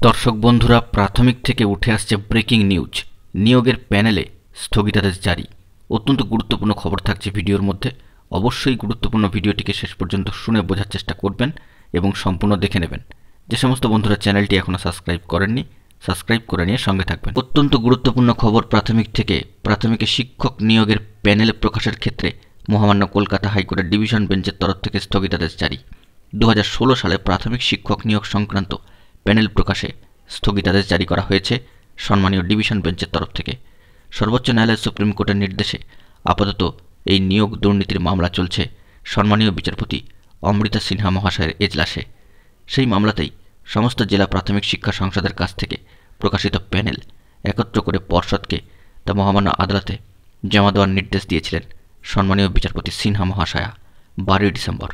দর্শক বন্ধুরা, প্রাথমিক থেকে উঠে আসছে ব্রেকিং নিউজ। নিয়োগের প্যানেলে স্থগিতাদেশ জারি। অত্যন্ত গুরুত্বপূর্ণ খবর থাকছে ভিডিওর মধ্যে। অবশ্যই গুরুত্বপূর্ণ ভিডিওটিকে শেষ পর্যন্ত শুনে বোঝার চেষ্টা করবেন এবং সম্পূর্ণ দেখে নেবেন। যে সমস্ত বন্ধুরা চ্যানেলটি এখনও সাবস্ক্রাইব করেননি, সাবস্ক্রাইব করে নিয়ে সঙ্গে থাকবেন। অত্যন্ত গুরুত্বপূর্ণ খবর প্রাথমিক থেকে। প্রাথমিকে শিক্ষক নিয়োগের প্যানেলে প্রকাশের ক্ষেত্রে মহামান্য কলকাতা হাইকোর্টের ডিভিশন বেঞ্চের তরফ থেকে স্থগিতাদেশ জারি। 2016 সালে প্রাথমিক শিক্ষক নিয়োগ সংক্রান্ত প্যানেল প্রকাশে স্থগিতাদেশ জারি করা হয়েছে সম্মানীয় ডিভিশন বেঞ্চের তরফ থেকে। সর্বোচ্চ ন্যায়ালয় সুপ্রিম কোর্টের নির্দেশে আপাতত এই নিয়োগ দুর্নীতির মামলা চলছে সম্মানীয় বিচারপতি অমৃতা সিনহা মহাশয়ের এজলাসে। সেই মামলাতেই সমস্ত জেলা প্রাথমিক শিক্ষা সংসদের কাছ থেকে প্রকাশিত প্যানেল একত্র করে পর্ষদকে তা মহামান্য আদালতে জমা দেওয়ার নির্দেশ দিয়েছিলেন সম্মানীয় বিচারপতি সিনহা মহাশয়া 12 ডিসেম্বর।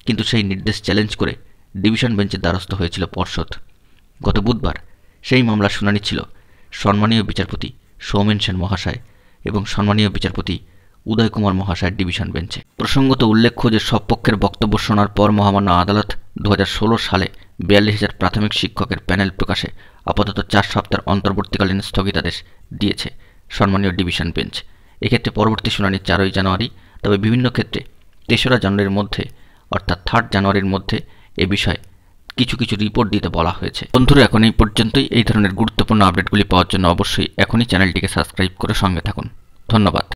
কিন্তু সেই নির্দেশ চ্যালেঞ্জ করে ডিভিশন বেঞ্চের দ্বারস্থ হয়েছিল পর্ষদ। গত বুধবার সেই মামলার শুনানি ছিল সম্মানীয় বিচারপতি সৌমেন সেন মহাশয় এবং সম্মানীয় বিচারপতি উদয় কুমার মহাশয়ের ডিভিশন বেঞ্চে। প্রসঙ্গত উল্লেখ্য যে সব পক্ষের বক্তব্য শোনার পর মহামান্য আদালত 2016 সালে 42,000 প্রাথমিক শিক্ষকের প্যানেল প্রকাশে আপাতত 4 সপ্তাহের অন্তর্বর্তীকালীন স্থগিতাদেশ দিয়েছে সম্মানীয় ডিভিশন বেঞ্চ। এক্ষেত্রে পরবর্তী শুনানি 4 জানুয়ারি, তবে বিভিন্ন ক্ষেত্রে 3রা জানুয়ারির মধ্যে অর্থাৎ 3 জানুয়ারির মধ্যে এ বিষয়ে কিছু রিপোর্ট দিতে বলা হয়েছে। বন্ধুরা, এখন এই পর্যন্তই। এই ধরনের গুরুত্বপূর্ণ আপডেটগুলি পাওয়ার জন্য অবশ্যই এখনই চ্যানেলটিকে সাবস্ক্রাইব করে সঙ্গে থাকুন। ধন্যবাদ।